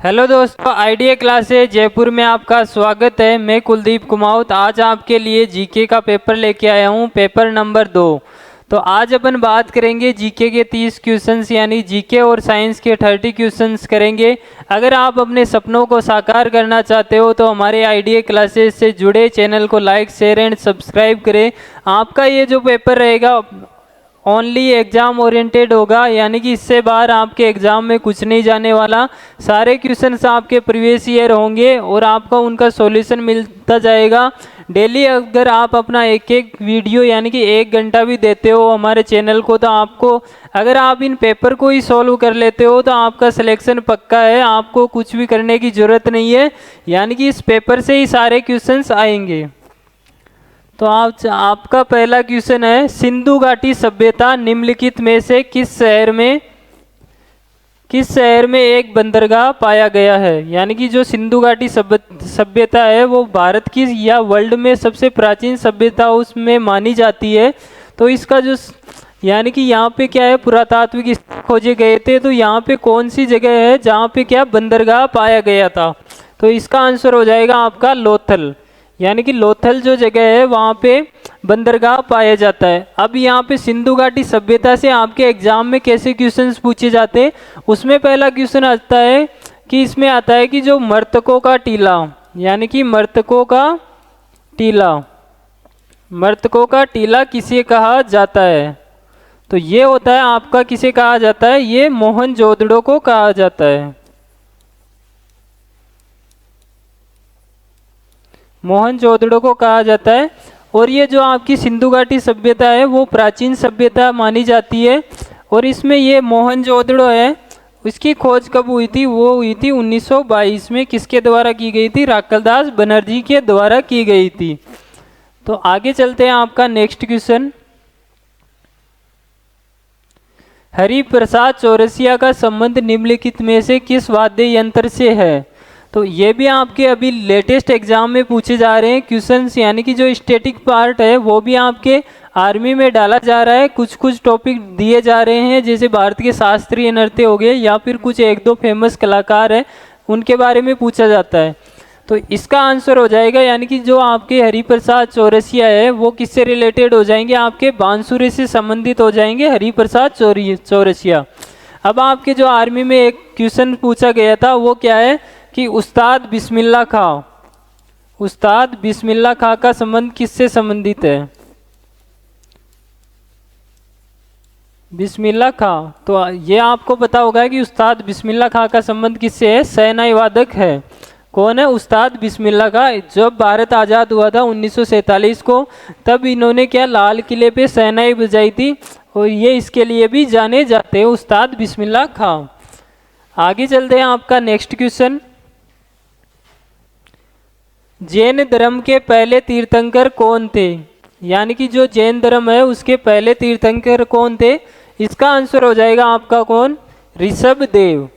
Hello दोस्तों, idea classes Jaipur में आपका स्वागत है। मैं कुलदीप कुमाऊत आज आपके लिए जीके का पेपर लेके आया हूँ, पेपर नंबर 2। तो आज अपन बात करेंगे जीके के 30 क्वेश्चंस, यानी जीके और साइंस के 30 क्वेश्चंस करेंगे। अगर आप अपने सपनों को साकार करना चाहते हो तो हमारे आईडिया क्लासेस से जुड़े चैनल को लाइक, शेयर एंड सब्सक्राइब करें। आपका ये जो पेपर रहेगा ओनली एग्ज़ाम ओरिएंटेड होगा, यानी कि इससे बाहर आपके एग्ज़ाम में कुछ नहीं जाने वाला। सारे क्वेश्चंस आपके प्रीवियस ईयर होंगे और आपको उनका सॉल्यूशन मिलता जाएगा। डेली अगर आप अपना एक एक वीडियो यानी कि 1 घंटा भी देते हो हमारे चैनल को, तो आपको अगर आप इन पेपर को ही सॉल्व कर लेते हो तो आपका सिलेक्शन पक्का है। आपको कुछ भी करने की ज़रूरत नहीं है, यानी कि इस पेपर से ही सारे क्वेश्चंस आएंगे। तो आपका पहला क्वेश्चन है, सिंधु घाटी सभ्यता निम्नलिखित में से किस शहर में एक बंदरगाह पाया गया है। यानी कि जो सिंधु घाटी सभ्यता है वो भारत की या वर्ल्ड में सबसे प्राचीन सभ्यता उसमें मानी जाती है। तो इसका जो यानी कि यहाँ पे क्या है, पुरातात्विक स्थल खोजे गए थे, तो यहाँ पे कौन सी जगह है जहाँ पे क्या बंदरगाह पाया गया था। तो इसका आंसर हो जाएगा आपका लोथल, यानी कि लोथल जो जगह है वहाँ पे बंदरगाह पाया जाता है। अब यहाँ पे सिंधु घाटी सभ्यता से आपके एग्जाम में कैसे क्वेश्चंस पूछे जाते हैं, उसमें पहला क्वेश्चन आता है कि इसमें आता है कि जो मृतकों का टीला, यानी कि मृतकों का टीला किसे कहा जाता है। तो ये होता है आपका, किसे कहा जाता है, ये मोहनजोदड़ो को कहा जाता है। मोहनजोदड़ो को कहा जाता है। और ये जो आपकी सिंधु घाटी सभ्यता है वो प्राचीन सभ्यता मानी जाती है। और इसमें ये मोहनजोदड़ो है, इसकी खोज कब हुई थी, वो हुई थी 1922 में। किसके द्वारा की गई थी, राखलदास बनर्जी के द्वारा की गई थी। तो आगे चलते हैं, आपका नेक्स्ट क्वेश्चन, हरिप्रसाद चौरसिया का संबंध निम्नलिखित में से किस वाद्य यंत्र से है। तो ये भी आपके अभी लेटेस्ट एग्जाम में पूछे जा रहे हैं क्वेश्चंस, यानी कि जो स्टैटिक पार्ट है वो भी आपके आर्मी में डाला जा रहा है। कुछ कुछ टॉपिक दिए जा रहे हैं, जैसे भारत के शास्त्रीय नृत्य हो गए या फिर कुछ 1-2 फेमस कलाकार हैं उनके बारे में पूछा जाता है। तो इसका आंसर हो जाएगा, यानी कि जो आपके हरिप्रसाद चौरसिया है वो किससे रिलेटेड हो जाएंगे, आपके बांसुरी से संबंधित हो जाएंगे हरिप्रसाद चौरसिया। अब आपके जो आर्मी में एक क्वेश्चन पूछा गया था वो क्या है कि उस्ताद बिस्मिल्लाह खां का संबंध किससे संबंधित है। बिस्मिल्लाह खां, तो ये आपको पता होगा कि उस्ताद बिस्मिल्लाह खां का संबंध किससे है, शहनाई वादक है। कौन है, उस्ताद बिस्मिल्लाह खां। जब भारत आज़ाद हुआ था 1947 को, तब इन्होंने क्या लाल किले पे शहनाई बजाई थी, और ये इसके लिए भी जाने जाते हैं, उस्ताद बिस्मिल्लाह खां। आगे चलते हैं, आपका नेक्स्ट क्वेश्चन, जैन धर्म के पहले तीर्थंकर कौन थे। यानी कि जो जैन धर्म है उसके पहले तीर्थंकर कौन थे, इसका आंसर हो जाएगा आपका कौन, ऋषभदेव।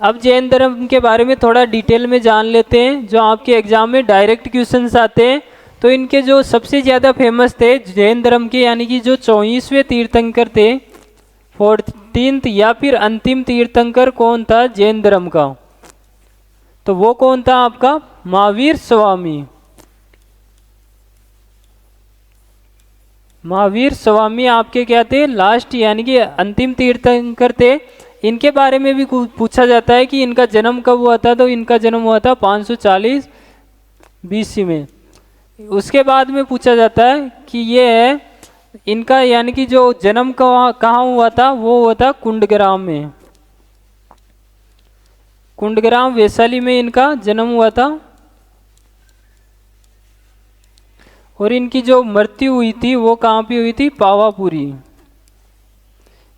अब जैन धर्म के बारे में थोड़ा डिटेल में जान लेते हैं, जो आपके एग्जाम में डायरेक्ट क्वेश्चंस आते हैं। तो इनके जो सबसे ज़्यादा फेमस थे जैन धर्म के, यानी कि जो 24वें तीर्थंकर थे, 14th या फिर अंतिम तीर्थंकर कौन था जैन धर्म का, तो वो कौन था आपका, महावीर स्वामी। महावीर स्वामी आपके क्या थे, लास्ट यानी कि अंतिम तीर्थंकर थे। इनके बारे में भी पूछा जाता है कि इनका जन्म कब हुआ था, तो इनका जन्म हुआ था 540 BC में। उसके बाद में पूछा जाता है कि ये है इनका, यानी कि जो जन्म कहाँ हुआ था, वो हुआ था कुंडग्राम में, कुंडग्राम वैशाली में इनका जन्म हुआ था। और इनकी जो मृत्यु हुई थी वो कहाँ पे हुई थी, पावापुरी।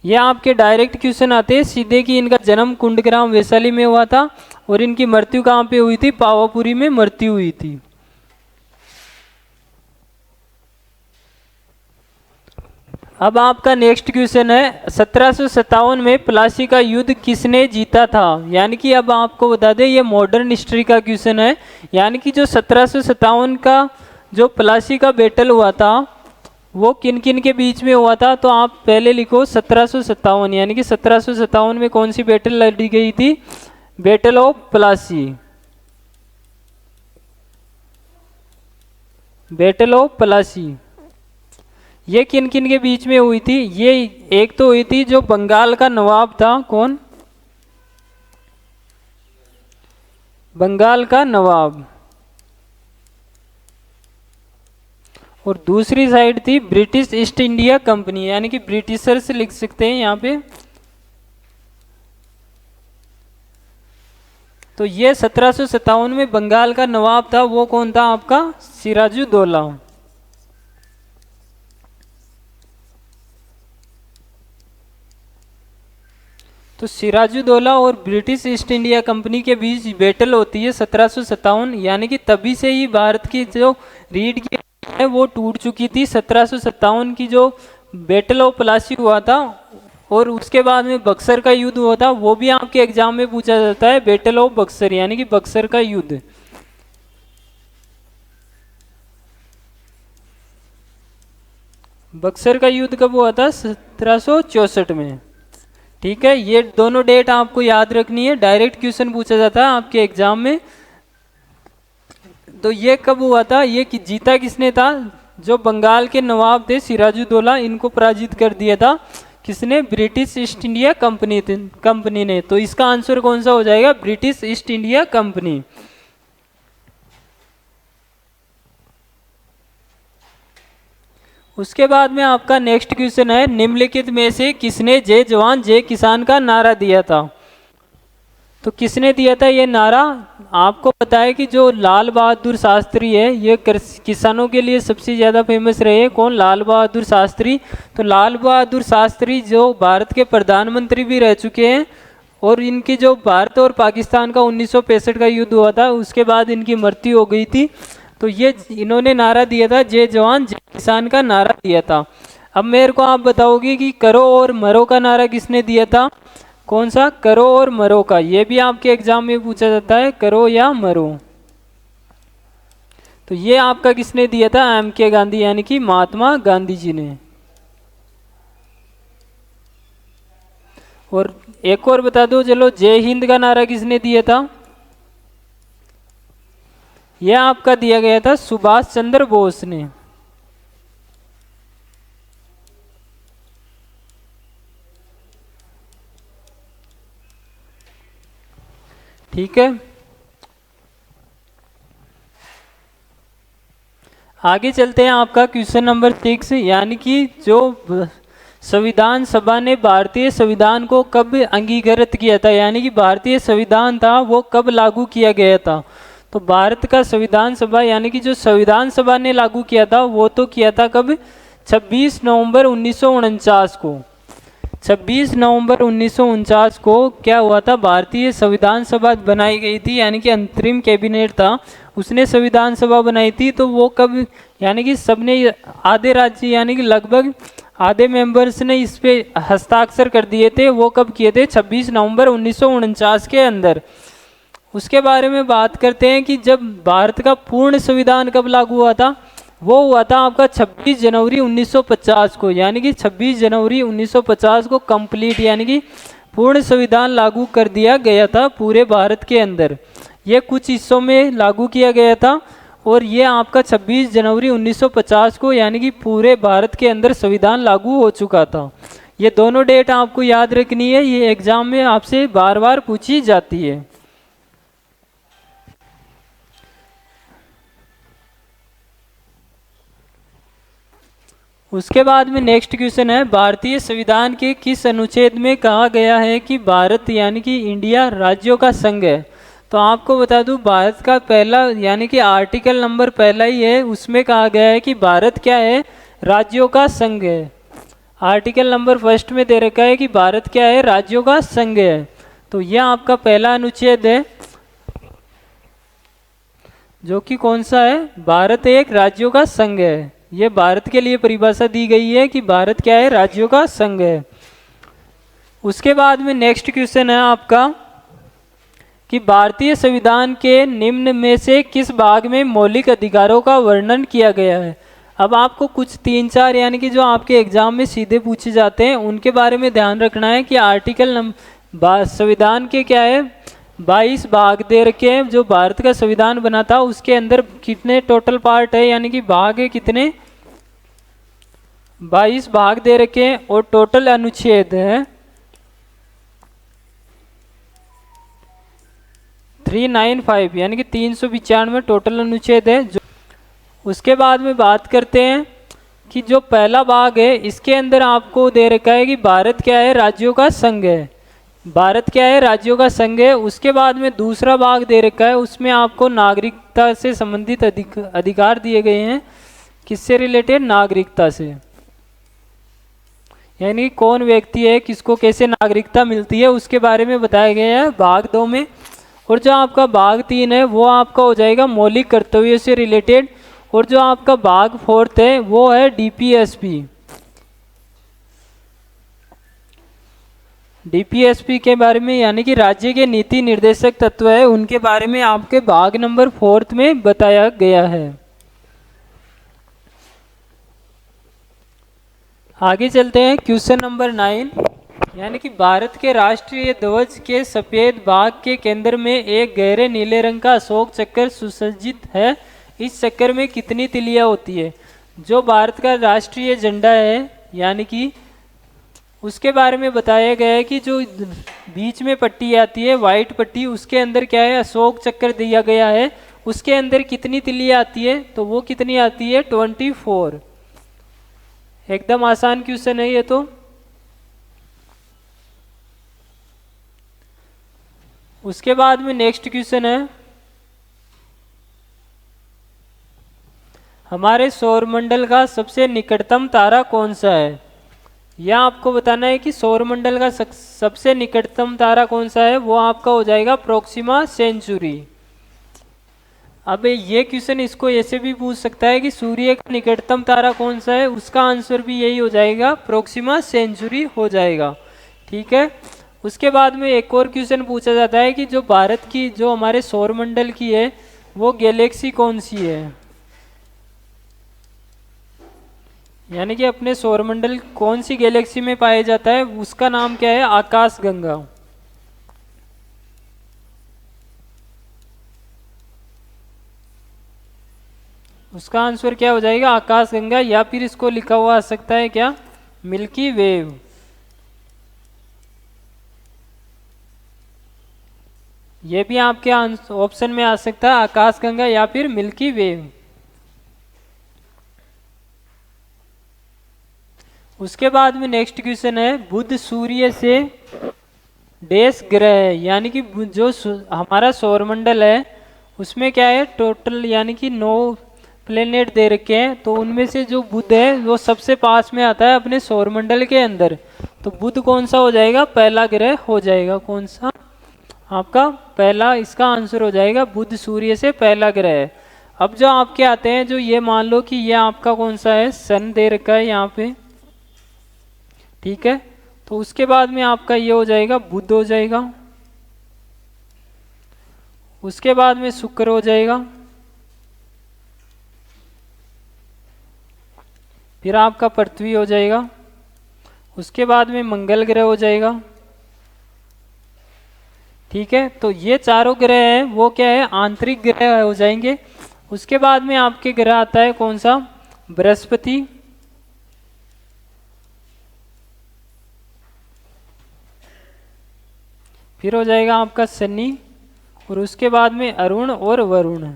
ये आपके डायरेक्ट क्वेश्चन आते हैं सीधे कि इनका जन्म कुंडग्राम वैशाली में हुआ था और इनकी मृत्यु कहाँ पे हुई थी, पावापुरी में मृत्यु हुई थी। अब आपका नेक्स्ट क्वेश्चन है, 1757 में प्लासी का युद्ध किसने जीता था। यानी कि अब आपको बता दें ये मॉडर्न हिस्ट्री का क्वेश्चन है, यानी कि जो 1757 का जो प्लासी का बैटल हुआ था वो किन किन के बीच में हुआ था। तो आप पहले लिखो 1757, यानी कि 1757 में कौन सी बैटल लड़ी गई थी, battle of Plassey, battle of Plassey ये किन किन के बीच में हुई थी? ये एक तो हुई थी जो बंगाल का नवाब था, कौन? बंगाल का नवाब। और दूसरी साइड थी ब्रिटिश ईस्ट इंडिया कंपनी, यानी कि ब्रिटिशर्स लिख सकते हैं यहाँ पे। तो ये 1757 में बंगाल का नवाब था, वो कौन था आपका? सिराजुद्दौला। तो सिराजुद्दौला और ब्रिटिश ईस्ट इंडिया कंपनी के बीच बैटल होती है 1757, यानी कि तभी से ही भारत की जो रीढ़ की है वो टूट चुकी थी। 1757 की जो बैटल ऑफ प्लासी हुआ था, और उसके बाद में बक्सर का युद्ध हुआ था, वो भी आपके एग्जाम में पूछा जाता है, बैटल ऑफ बक्सर, यानी कि बक्सर का युद्ध। बक्सर का युद्ध कब हुआ था? 1764 में। ठीक है, ये दोनों डेट आपको याद रखनी है, डायरेक्ट क्वेश्चन पूछा जाता है आपके एग्जाम में। तो ये कब हुआ था? ये जीता किसने था? जो बंगाल के नवाब थे सिराजुद्दौला, इनको पराजित कर दिया था किसने? ब्रिटिश ईस्ट इंडिया कंपनी ने। तो इसका आंसर कौन सा हो जाएगा? British east India company. उसके बाद में आपका नेक्स्ट क्वेश्चन है, निम्नलिखित में से किसने जय जवान जय किसान का नारा दिया था? तो किसने दिया था ये नारा? आपको पता है कि जो लाल बहादुर शास्त्री है, ये किसानों के लिए सबसे ज़्यादा फेमस रहे। कौन? लाल बहादुर शास्त्री। तो लाल बहादुर शास्त्री जो भारत के प्रधानमंत्री भी रह चुके हैं, और इनकी जो भारत और पाकिस्तान का 1965 का युद्ध हुआ था, उसके बाद इनकी मृत्यु हो गई थी। तो ये इन्होंने नारा दिया था, जय जवान जय किसान का नारा दिया था। अब मेरे को आप बताओगे कि करो और मरो का नारा किसने दिया था? कौन सा? करो और मरो का। ये भी आपके एग्जाम में पूछा जाता है, करो या मरो। तो ये आपका किसने दिया था? M.K. गांधी, यानी कि महात्मा गांधी जी ने। और एक और बता दो चलो, जय हिंद का नारा किसने दिया था? यह आपका दिया गया था सुभाष चंद्र बोस ने। ठीक है, आगे चलते हैं। आपका क्वेश्चन नंबर 6, यानी कि जो संविधान सभा ने भारतीय संविधान को कब अंगीकृत किया था, यानी कि भारतीय संविधान था वो कब लागू किया गया था? तो भारत का संविधान सभा, यानी कि जो संविधान सभा ने लागू किया था वो तो किया था कब? 26 नवंबर 1949 को। 26 नवंबर 1949 को क्या हुआ था? भारतीय संविधान सभा बनाई गई थी, यानी कि अंतरिम कैबिनेट था, उसने संविधान सभा बनाई थी। तो वो कब, यानी कि सबने, आधे राज्य यानी कि लगभग आधे मेंबर्स ने इस पे हस्ताक्षर कर दिए थे, वो कब किए थे? 26 नवंबर 1949 के अंदर। उसके बारे में बात करते हैं कि जब भारत का पूर्ण संविधान कब लागू हुआ था? वो हुआ था आपका 26 जनवरी 1950 को, यानी कि 26 जनवरी 1950 को कंप्लीट, यानी कि पूर्ण संविधान लागू कर दिया गया था पूरे भारत के अंदर। ये कुछ हिस्सों में लागू किया गया था, और ये आपका 26 जनवरी 1950 को, यानी कि पूरे भारत के अंदर संविधान लागू हो चुका था। ये दोनों डेट आपको याद रखनी है, ये एग्जाम में आपसे बार बार पूछी जाती है। उसके बाद में नेक्स्ट क्वेश्चन है, भारतीय संविधान के किस अनुच्छेद में कहा गया है कि भारत यानी कि इंडिया राज्यों का संघ है? तो आपको बता दूं, भारत का पहला यानी कि आर्टिकल नंबर पहला ही है, उसमें कहा गया है कि भारत क्या है? राज्यों का संघ है। आर्टिकल नंबर फर्स्ट में दे रखा है कि भारत क्या है? राज्यों का संघ है। तो यह आपका पहला अनुच्छेद है, जो कि कौन सा है? भारत एक राज्यों का संघ है। ये भारत के लिए परिभाषा दी गई है कि भारत क्या है? राज्यों का संघ है। उसके बाद में नेक्स्ट क्वेश्चन है आपका कि भारतीय संविधान के निम्न में से किस भाग में मौलिक अधिकारों का वर्णन किया गया है? अब आपको कुछ 3-4 यानी कि जो आपके एग्जाम में सीधे पूछे जाते हैं उनके बारे में ध्यान रखना है कि आर्टिकल संविधान के क्या है? 22 भाग दे रखे हैं। जो भारत का संविधान बना था उसके अंदर कितने टोटल पार्ट है, यानी कि भाग है कितने, 22 भाग दे रखे हैं। और टोटल अनुच्छेद है 395, यानी कि 395 टोटल अनुच्छेद है। जो उसके बाद में बात करते हैं कि जो पहला भाग है इसके अंदर आपको दे रखा है कि भारत क्या है, राज्यों का संघ है। भारत क्या है, राज्यों का संघ है। उसके बाद में दूसरा भाग दे रखा है, उसमें आपको नागरिकता से संबंधित अधिकार दिए गए हैं। किससे रिलेटेड, नागरिकता से, यानी कौन व्यक्ति है, किसको कैसे नागरिकता मिलती है, उसके बारे में बताया गया है भाग 2 में। और जो आपका भाग 3 है वो आपका हो जाएगा मौलिक कर्तव्यों से रिलेटेड। और जो आपका भाग 4 है वो है डीपीएसपी। डीपीएसपी के बारे में, यानी कि राज्य के नीति निर्देशक तत्व है, उनके बारे में आपके भाग नंबर 4 में बताया गया है। आगे चलते हैं क्वेश्चन नंबर 9, यानी कि भारत के राष्ट्रीय ध्वज के सफेद भाग के केंद्र में एक गहरे नीले रंग का अशोक चक्र सुसज्जित है। इस चक्र में कितनी तिलियां होती है। जो भारत का राष्ट्रीय झंडा है, यानी कि उसके बारे में बताया गया है कि जो बीच में पट्टी आती है, वाइट पट्टी, उसके अंदर क्या है, अशोक चक्र दिया गया है। उसके अंदर कितनी तिलियां आती है, तो वो कितनी आती है, 24। एकदम आसान क्वेश्चन है ये तो। उसके बाद में नेक्स्ट क्वेश्चन है, हमारे सौरमंडल का सबसे निकटतम तारा कौन सा है। यह आपको बताना है कि सौरमंडल का सबसे निकटतम तारा कौन सा है। वो आपका हो जाएगा प्रोक्सिमा सेंचुरी। अब ये क्वेश्चन इसको ऐसे भी पूछ सकता है कि सूर्य का निकटतम तारा कौन सा है, उसका आंसर भी यही हो जाएगा, प्रोक्सिमा सेंचुरी हो जाएगा। ठीक है। उसके बाद में एक और क्वेश्चन पूछा जाता है कि जो भारत की, जो हमारे सौरमंडल की है, वो गैलेक्सी कौन सी है। यानी कि अपने सौरमंडल कौन सी गैलेक्सी में पाया जाता है, उसका नाम क्या है, आकाश गंगा। उसका आंसर क्या हो जाएगा, आकाश गंगा, या फिर इसको लिखा हुआ आ सकता है क्या, मिल्की वेव। ये भी आपके ऑप्शन में आ सकता है, आकाश गंगा या फिर मिल्की वेव। उसके बाद में नेक्स्ट क्वेश्चन है, बुध सूर्य से डैश ग्रह है। यानी कि जो हमारा सौरमंडल है उसमें क्या है, टोटल यानी कि 9 प्लेनेट दे रखे हैं। तो उनमें से जो बुध है वो सबसे पास में आता है अपने सौरमंडल के अंदर। तो बुध कौन सा हो जाएगा, पहला ग्रह हो जाएगा। कौन सा आपका पहला, इसका आंसर हो जाएगा बुध सूर्य से पहला ग्रह है। अब जो आपके आते हैं, जो ये मान लो कि ये आपका कौन सा है, सन दे रखा है यहाँ पे। ठीक है। तो उसके बाद में आपका ये हो जाएगा, बुध हो जाएगा। उसके बाद में शुक्र हो जाएगा। फिर आपका पृथ्वी हो जाएगा। उसके बाद में मंगल ग्रह हो जाएगा। ठीक है। तो ये चारों ग्रह हैं वो क्या है, आंतरिक ग्रह हो जाएंगे। उसके बाद में आपके ग्रह आता है कौन सा, बृहस्पति। फिर हो जाएगा आपका शनि। और उसके बाद में अरुण और वरुण।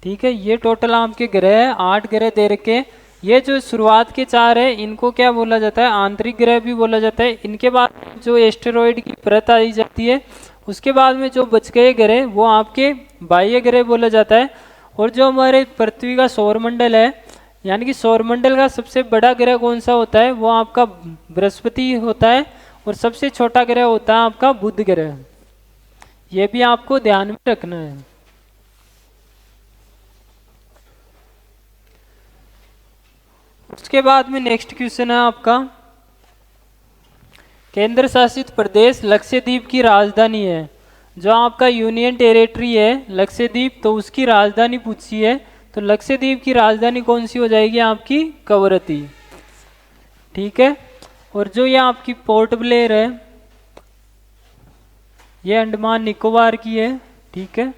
ठीक है। ये टोटल आपके ग्रह है, 8 ग्रह दे रखे। ये जो शुरुआत के 4 है इनको क्या बोला जाता है, आंतरिक ग्रह भी बोला जाता है। इनके बाद जो एस्टेरॉइड की परत आई जाती है, उसके बाद में जो बच गए ग्रह वो आपके बाह्य ग्रह बोला जाता है। और जो हमारे पृथ्वी का सौरमंडल है, यानी कि सौरमंडल का सबसे बड़ा ग्रह कौन सा होता है, वो आपका बृहस्पति होता है। और सबसे छोटा ग्रह होता है आपका बुध ग्रह। ये भी आपको ध्यान में रखना है। उसके बाद में नेक्स्ट क्वेश्चन है आपका, केंद्र शासित प्रदेश लक्षद्वीप की राजधानी है। जो आपका यूनियन टेरिटरी है लक्षद्वीप, तो उसकी राजधानी पूछी है। तो लक्षद्वीप की राजधानी कौन सी हो जाएगी आपकी, कवरत्ती। ठीक है। और जो ये आपकी पोर्ट ब्लेयर है ये अंडमान निकोबार की है, ठीक है।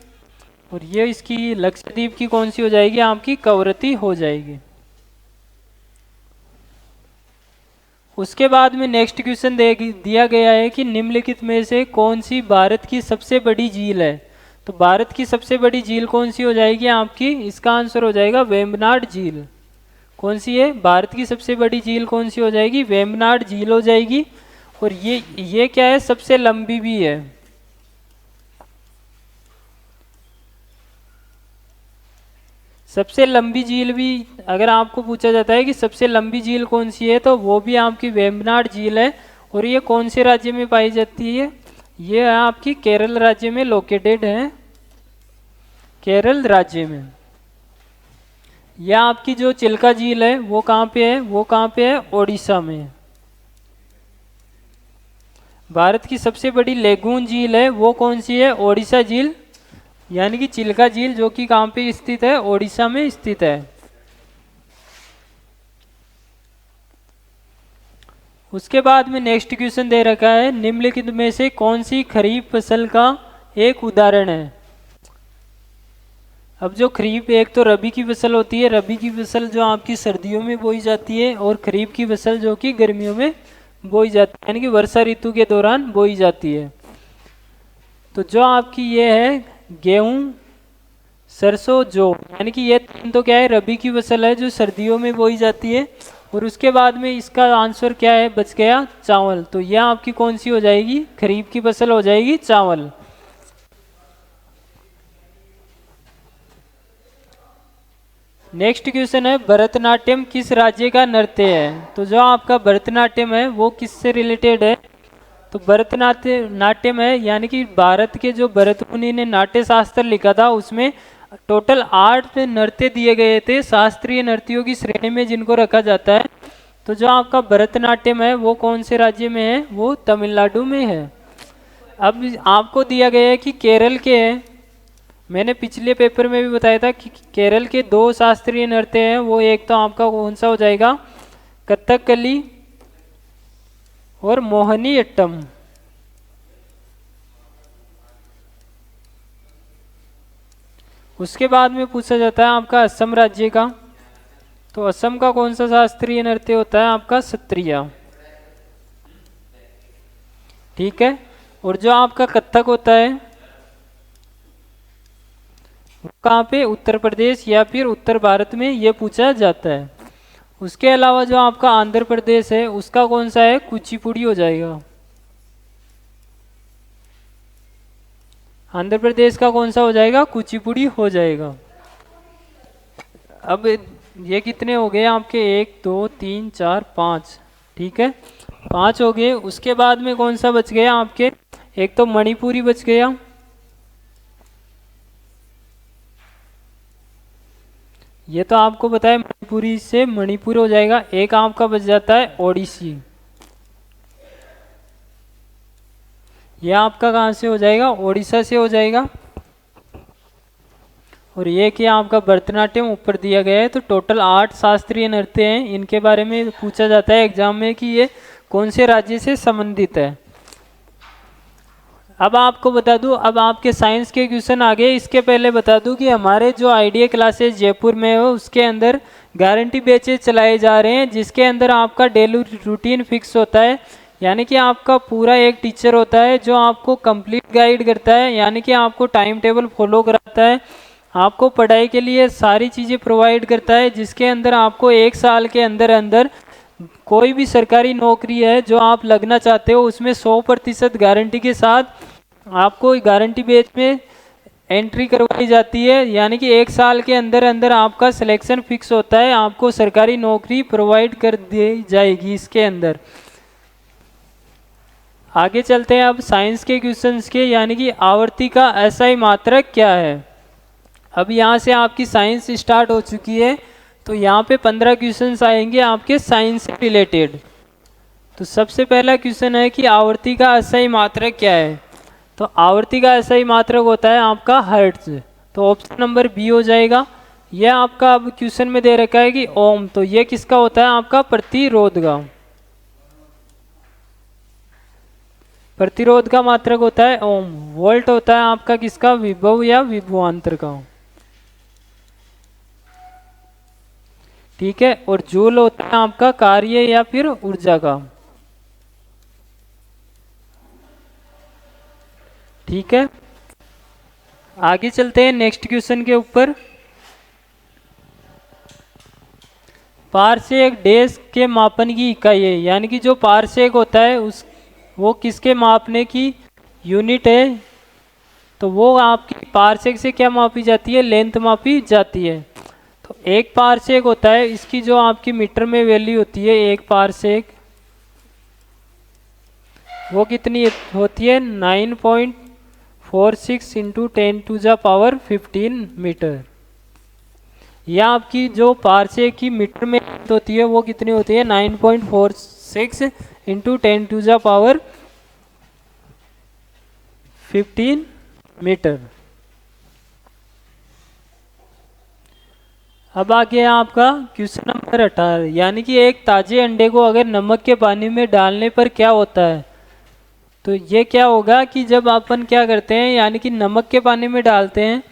और ये इसकी लक्षद्वीप की कौन सी हो जाएगी, आपकी कवरत्ती हो जाएगी। उसके बाद में नेक्स्ट क्वेश्चन दिया गया है कि निम्नलिखित में से कौन सी भारत की सबसे बड़ी झील है। तो भारत की सबसे बड़ी झील कौन सी हो जाएगी आपकी, इसका आंसर हो जाएगा वेम्बनाड झील। कौन सी है, भारत की सबसे बड़ी झील कौन सी हो जाएगी, वेम्बनाड झील हो जाएगी। और ये क्या है, सबसे लंबी भी है। सबसे लंबी झील भी अगर आपको पूछा जाता है कि सबसे लंबी झील कौन सी है, तो वो भी आपकी वेम्बनाड झील है। और ये कौन से राज्य में पाई जाती है, ये है आपकी केरल राज्य में लोकेटेड है, केरल राज्य में। यह आपकी जो चिल्का झील है वो कहाँ पे है, वो कहाँ पे है, ओडिशा में। भारत की सबसे बड़ी लेगून झील है वो कौन सी है, ओडिशा झील, यानी कि चिल्का झील, जो कि कहाँ पे स्थित है, ओडिशा में स्थित है। उसके बाद में नेक्स्ट क्वेश्चन दे रखा है, निम्नलिखित में से कौन सी खरीफ फसल का एक उदाहरण है। अब जो खरीफ, एक तो रबी की फसल होती है, रबी की फसल जो आपकी सर्दियों में बोई जाती है, और खरीफ की फसल जो कि गर्मियों में बोई जाती है, यानी कि वर्षा ऋतु के दौरान बोई जाती है। तो जो आपकी ये है गेहूं, सरसों, जौ, यानी कि ये तीन तो क्या है, रबी की फसल है जो सर्दियों में बोई जाती है। और उसके बाद में इसका आंसर क्या है, बच गया चावल। तो यह आपकी कौन सी हो जाएगी, खरीफ की फसल हो जाएगी, चावल। नेक्स्ट क्वेश्चन है, भरतनाट्यम किस राज्य का नृत्य है। तो जो आपका भरतनाट्यम है वो किससे रिलेटेड है, तो भरतनाट्यम है, यानी कि भारत के जो भरत मुनि ने नाट्य शास्त्र लिखा था उसमें टोटल 8 नृत्य दिए गए थे शास्त्रीय नृत्यों की श्रेणी में, जिनको रखा जाता है। तो जो आपका भरतनाट्यम है वो कौन से राज्य में है, वो तमिलनाडु में है। अब आपको दिया गया है कि केरल के, मैंने पिछले पेपर में भी बताया था कि केरल के 2 शास्त्रीय नृत्य हैं। वो एक तो आपका कौन सा हो जाएगा, कथकली और मोहिनीअट्टम। उसके बाद में पूछा जाता है आपका असम राज्य का। तो असम का कौन सा शास्त्रीय नृत्य होता है, आपका सत्रिया, ठीक है। और जो आपका कथक होता है कहाँ पे, उत्तर प्रदेश या फिर उत्तर भारत में, ये पूछा जाता है। उसके अलावा जो आपका आंध्र प्रदेश है उसका कौन सा है, कुचिपुड़ी हो जाएगा। आंध्र प्रदेश का कौन सा हो जाएगा, कुचिपुड़ी हो जाएगा। अब ये कितने हो गए आपके, 1 2 3 4 5, ठीक है, 5 हो गए। उसके बाद में कौन सा बच गया आपके, एक तो मणिपुरी बच गया, ये तो आपको पता है मणिपुरी से मणिपुर हो जाएगा। एक आपका बच जाता है ओडिसी, यह आपका कहाँ से हो जाएगा, ओडिशा से हो जाएगा। और ये क्या आपका भरतनाट्यम ऊपर दिया गया है। तो टोटल 8 शास्त्रीय नृत्य हैं, इनके बारे में पूछा जाता है एग्जाम में कि ये कौन से राज्य से संबंधित है। अब आपको बता दूं, अब आपके साइंस के क्वेश्चन आ गए। इसके पहले बता दूं कि हमारे जो आईडीए क्लासेस जयपुर में हो उसके अंदर गारंटी बैचेज चलाए जा रहे हैं, जिसके अंदर आपका डेली रूटीन फिक्स होता है। यानी कि आपका पूरा एक टीचर होता है जो आपको कंप्लीट गाइड करता है, यानी कि आपको टाइम टेबल फॉलो कराता है, आपको पढ़ाई के लिए सारी चीज़ें प्रोवाइड करता है, जिसके अंदर आपको 1 साल के अंदर अंदर कोई भी सरकारी नौकरी है जो आप लगना चाहते हो उसमें 100% गारंटी के साथ आपको गारंटी बेस में एंट्री करवाई जाती है। यानी कि 1 साल के अंदर अंदर आपका सिलेक्शन फिक्स होता है, आपको सरकारी नौकरी प्रोवाइड कर दी जाएगी इसके अंदर। आगे चलते हैं अब साइंस के क्वेश्चंस के, यानी कि आवर्ती का एसआई मात्रक क्या है। अब यहाँ से आपकी साइंस स्टार्ट हो चुकी है, तो यहाँ पे 15 क्वेश्चंस आएंगे आपके साइंस से रिलेटेड। तो सबसे पहला क्वेश्चन है कि आवर्ती का एसआई मात्रक क्या है। तो आवर्ती का एसआई मात्रक होता है आपका हर्ट्ज। तो ऑप्शन नंबर बी हो जाएगा। यह आपका अब क्वेश्चन में दे रखा है कि ओम, तो ये किसका होता है आपका प्रतिरोध का। प्रतिरोध का मात्रक होता है ओम। वोल्ट होता है आपका किसका, विभव या विभवांतर का। ठीक है, और जूल होता है आपका कार्य या फिर ऊर्जा का। ठीक है, आगे चलते हैं नेक्स्ट क्वेश्चन के ऊपर। पारसेक डैश के मापन की इकाई है, यानी कि जो पारसेक होता है उस वो किसके मापने की यूनिट है, तो वो आपकी पारसेक से क्या मापी जाती है, लेंथ मापी जाती है। तो एक पारसेक होता है, इसकी जो आपकी मीटर में वैल्यू होती है एक पारसेक, वो कितनी होती है, 9.46 इंटू 10⁻15 मीटर। या आपकी जो पारसेक की मीटर में होती है वो कितनी होती है, 9.46 इंटू 10⁻15 मीटर। अब आ गया आपका क्वेश्चन नंबर 18, यानी कि एक ताजे अंडे को अगर नमक के पानी में डालने पर क्या होता है। तो ये क्या होगा कि जब अपन क्या करते हैं, यानी कि नमक के पानी में डालते हैं,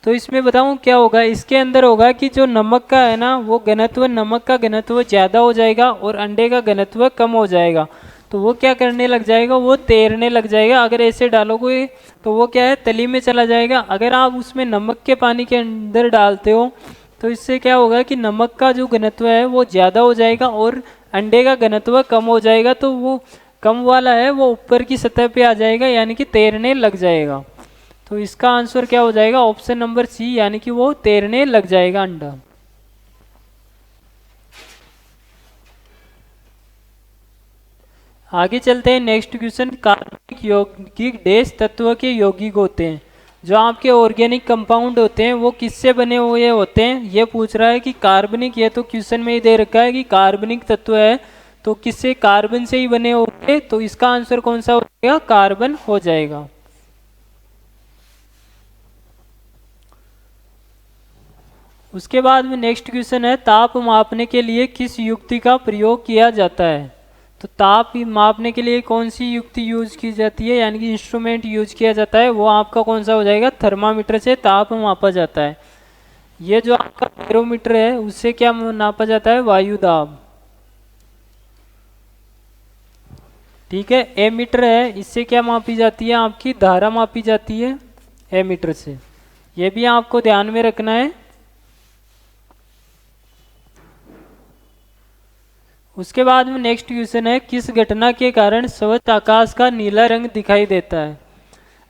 तो इसमें बताऊं क्या होगा, इसके अंदर होगा कि जो नमक का है ना वो घनत्व, नमक का घनत्व ज़्यादा हो जाएगा और अंडे का घनत्व कम हो जाएगा। तो वो क्या करने लग जाएगा, वो तैरने लग जाएगा। अगर ऐसे डालोगे तो वो क्या है, तली में चला जाएगा। अगर आप उसमें नमक के पानी के अंदर डालते हो तो इससे क्या होगा कि नमक का जो घनत्व है वो ज़्यादा हो जाएगा और अंडे का घनत्व कम हो जाएगा। तो वो कम वाला है वो ऊपर की सतह पे आ जाएगा, यानी कि तैरने लग जाएगा। तो इसका आंसर क्या हो जाएगा, ऑप्शन नंबर सी, यानी कि वो तैरने लग जाएगा अंडा। आगे चलते हैं नेक्स्ट क्वेश्चन। कार्बनिक यौगिक डैश तत्व के यौगिक होते हैं। जो आपके ऑर्गेनिक कंपाउंड होते हैं वो किससे बने हुए होते हैं, ये पूछ रहा है कि कार्बनिक, ये तो क्वेश्चन में ही दे रखा है कि कार्बनिक तत्व है तो किससे, कार्बन से ही बने होंगे। तो इसका आंसर कौन सा हो जाएगा, कार्बन हो जाएगा। उसके बाद में नेक्स्ट क्वेश्चन है, ताप मापने के लिए किस युक्ति का प्रयोग किया जाता है। तो ताप मापने के लिए कौन सी युक्ति यूज की जाती है, यानी कि इंस्ट्रूमेंट यूज किया जाता है, वो आपका कौन सा हो जाएगा, थर्मामीटर से ताप मापा जाता है। ये जो आपका बैरोमीटर है उससे क्या नापा जाता है, वायु दाब। ठीक है, एमीटर है, इससे क्या मापी जाती है, आपकी धारा मापी जाती है एमीटर से। ये भी आपको ध्यान में रखना है। उसके बाद में नेक्स्ट क्वेश्चन है, किस घटना के कारण स्वच्छ आकाश का नीला रंग दिखाई देता है।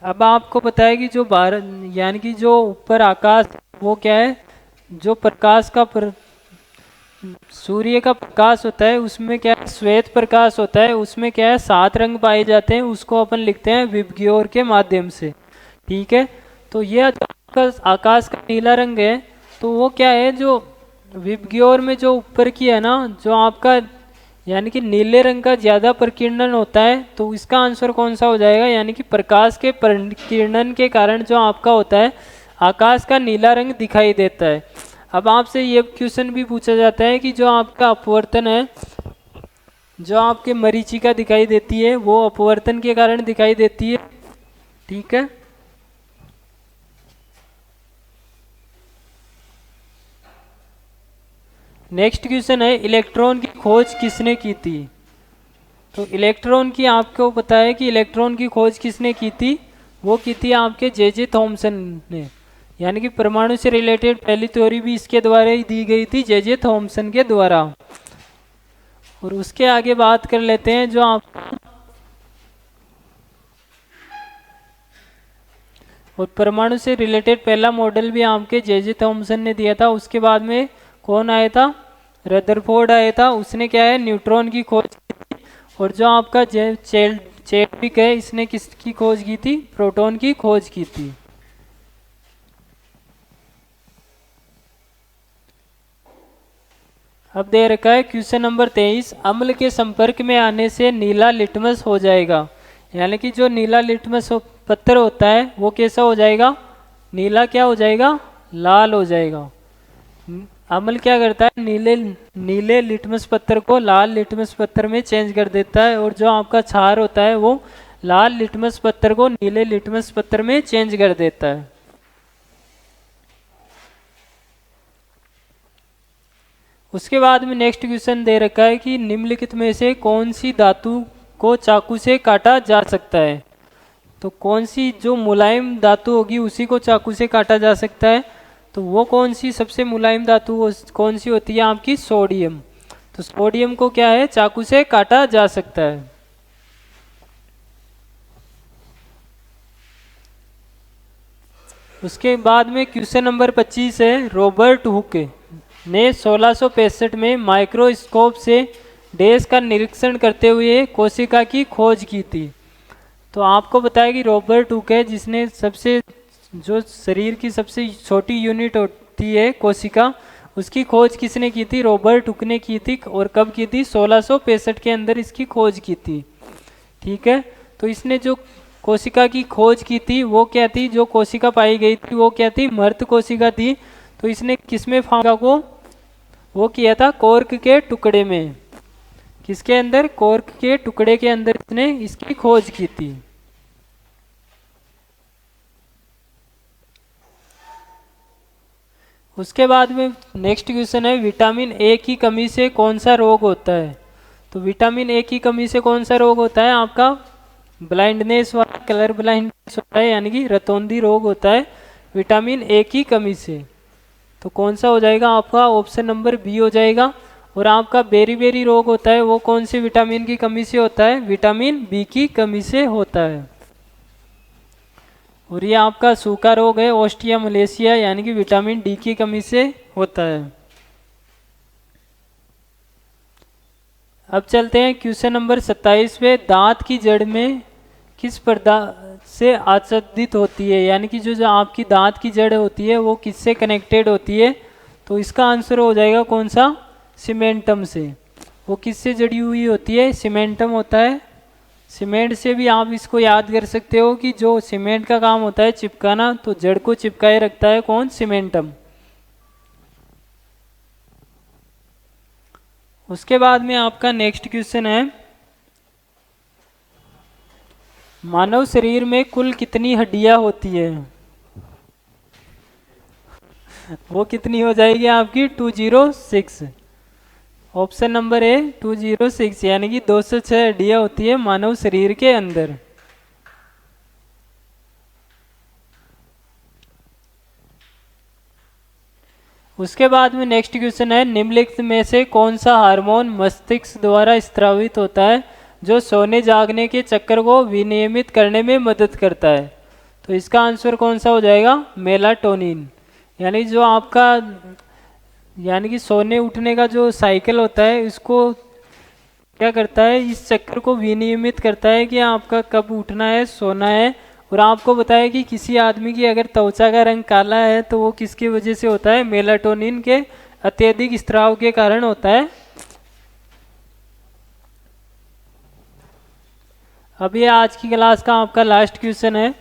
अब आपको पता है कि जो भारत, यानी कि जो ऊपर आकाश वो क्या है, जो प्रकाश का सूर्य का प्रकाश होता है उसमें क्या है, श्वेत प्रकाश होता है, उसमें क्या है 7 रंग पाए जाते हैं, उसको अपन लिखते हैं विबग्योर के माध्यम से। ठीक है, तो ये आकाश का नीला रंग है, तो वो क्या है, जो विबग्योर में जो ऊपर की है ना, जो आपका यानी कि नीले रंग का ज़्यादा प्रकीर्णन होता है, तो इसका आंसर कौन सा हो जाएगा, यानी कि प्रकाश के प्रकीर्णन के कारण जो आपका होता है आकाश का नीला रंग दिखाई देता है। अब आपसे ये क्वेश्चन भी पूछा जाता है कि जो आपका अपवर्तन है, जो आपके मरीचिका दिखाई देती है वो अपवर्तन के कारण दिखाई देती है। ठीक है, नेक्स्ट क्वेश्चन है, इलेक्ट्रॉन की खोज किसने की थी। तो इलेक्ट्रॉन की आपको पता है कि इलेक्ट्रॉन की खोज किसने की थी, वो की थी आपके जे थॉमसन ने। यानी कि परमाणु से रिलेटेड पहली थ्योरी भी इसके द्वारा ही दी गई थी, जे थॉमसन के द्वारा। और उसके आगे बात कर लेते हैं, जो आप और परमाणु से रिलेटेड पहला मॉडल भी आपके जे थॉमसन ने दिया था। उसके बाद में कौन आया था, रदरफोर्ड आया था, उसने क्या है न्यूट्रॉन की खोज की थी। और जो आपका चैडविक है, इसने किसकी खोज की थी, प्रोटॉन की खोज की थी। अब दे रखा है क्वेश्चन नंबर 23, अम्ल के संपर्क में आने से नीला लिटमस हो जाएगा। यानी कि जो नीला लिटमस पत्थर होता है वो कैसा हो जाएगा, नीला क्या हो जाएगा, लाल हो जाएगा। अम्ल क्या करता है, नीले लिटमस पत्थर को लाल लिटमस पत्थर में चेंज कर देता है, और जो आपका क्षार होता है वो लाल लिटमस पत्थर को नीले लिटमस पत्थर में चेंज कर देता है। उसके बाद में नेक्स्ट क्वेश्चन दे रखा है कि निम्नलिखित में से कौन सी धातु को चाकू से काटा जा सकता है। तो कौन सी जो मुलायम धातु होगी उसी को चाकू से काटा जा सकता है। तो वो कौन सी सबसे मुलायम धातु कौन सी होती है आपकी? सोडियम। तो सोडियम को क्या है? चाकू से काटा जा सकता है। उसके बाद में क्वेश्चन नंबर 25 है, रॉबर्ट हुक ने 1665 में माइक्रोस्कोप से डैश का निरीक्षण करते हुए कोशिका की खोज की थी। तो आपको बताया कि रॉबर्ट हुक है जिसने सबसे जो शरीर की सबसे छोटी यूनिट होती है कोशिका, उसकी खोज किसने की थी? रॉबर्ट हुक ने की थी। और कब की थी? 1665 के अंदर इसकी खोज की थी। ठीक है, तो इसने जो कोशिका की खोज की थी वो क्या थी? जो कोशिका पाई गई थी वो क्या थी? मृत कोशिका थी। तो इसने किसमें फांगा को? वो किया था कॉर्क के टुकड़े में। किसके अंदर? कॉर्क के टुकड़े के अंदर इसने इसकी खोज की थी। उसके बाद में नेक्स्ट क्वेश्चन है, विटामिन ए की कमी से कौन सा रोग होता है? तो विटामिन ए की कमी से कौन सा रोग होता है? आपका ब्लाइंडनेस वाला कलर ब्लाइंडनेस होता है, यानी कि रतौंधी रोग होता है विटामिन ए की कमी से। तो कौन सा हो जाएगा आपका? ऑप्शन नंबर बी हो जाएगा। और आपका बेरी रोग होता है वो कौन सी विटामिन की कमी से होता है? विटामिन बी की कमी से होता है। और ये आपका सूखा रोग है ऑस्टिया मलेशिया, यानी कि विटामिन डी की कमी से होता है। अब चलते हैं क्वेश्चन नंबर 27 पे, दांत की जड़ में किस पदार्थ से आच्छादित होती है? यानी कि जो आपकी दांत की जड़ होती है वो किससे कनेक्टेड होती है? तो इसका आंसर हो जाएगा कौन सा? सीमेंटम से। वो किससे जड़ी हुई होती है? सीमेंटम होता है। सीमेंट से भी आप इसको याद कर सकते हो कि जो सीमेंट का काम होता है चिपकाना, तो जड़ को चिपकाए रखता है कौन? सीमेंटम। उसके बाद में आपका नेक्स्ट क्वेश्चन है, मानव शरीर में कुल कितनी हड्डियां होती है? वो कितनी हो जाएगी आपकी? 206। ऑप्शन नंबर ए 206, यानी कि 206 हड्डियां होती है मानव शरीर के अंदर। उसके बाद में नेक्स्ट क्वेश्चन है, निम्नलिखित में से कौन सा हार्मोन मस्तिष्क द्वारा स्रावित होता है जो सोने जागने के चक्कर को विनियमित करने में मदद करता है? तो इसका आंसर कौन सा हो जाएगा? मेलाटोनिन। यानी जो आपका यानी कि सोने उठने का जो साइकिल होता है इसको क्या करता है? इस चक्कर को विनियमित करता है कि आपका कब उठना है, सोना है। और आपको बताया कि किसी आदमी की अगर त्वचा का रंग काला है तो वो किसकी वजह से होता है? मेलाटोनिन के अत्यधिक स्राव के कारण होता है। अब ये आज की क्लास का आपका लास्ट क्वेश्चन है,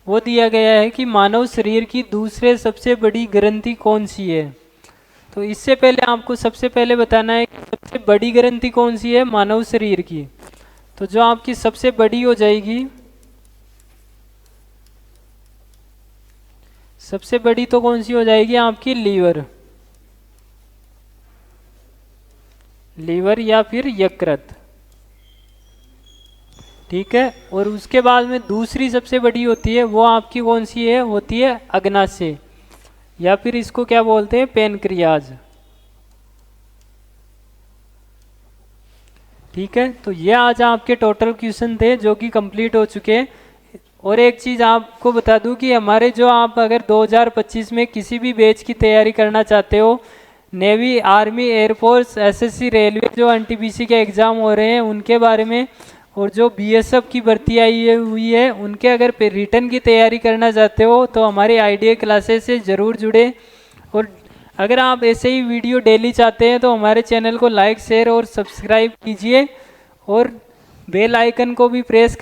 वो दिया गया है कि मानव शरीर की दूसरे सबसे बड़ी ग्रंथि कौन सी है? तो इससे पहले आपको सबसे पहले बताना है कि सबसे बड़ी ग्रंथि कौन सी है मानव शरीर की। तो जो आपकी सबसे बड़ी हो जाएगी, सबसे बड़ी तो कौन सी हो जाएगी आपकी? लीवर। लीवर या फिर यकृत। ठीक है। और उसके बाद में दूसरी सबसे बड़ी होती है वो आपकी कौन सी है? होती है अग्नाशय, या फिर इसको क्या बोलते हैं? पेनक्रियाज। ठीक है, तो ये आज आपके टोटल क्वेश्चन थे जो कि कंप्लीट हो चुके हैं। और एक चीज़ आपको बता दूं कि हमारे जो आप अगर 2025 में किसी भी बैच की तैयारी करना चाहते हो, navy, army, air force, SSC, railway जो एनटीपीसी के एग्ज़ाम हो रहे हैं उनके बारे में, और जो बीएसएफ की भर्ती आई हुई है उनके अगर रिटर्न की तैयारी करना चाहते हो तो हमारे आईडीए क्लासेस से ज़रूर जुड़े। और अगर आप ऐसे ही वीडियो डेली चाहते हैं तो हमारे चैनल को लाइक, शेयर और सब्सक्राइब कीजिए, और बेल आइकन को भी प्रेस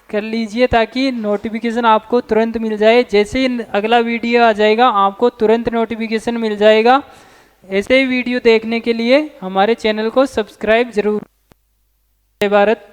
कर लीजिए ताकि नोटिफिकेशन आपको तुरंत मिल जाए। जैसे ही अगला वीडियो आ जाएगा आपको तुरंत नोटिफिकेशन मिल जाएगा। ऐसे ही वीडियो देखने के लिए हमारे चैनल को सब्सक्राइब जरूर। जय भारत।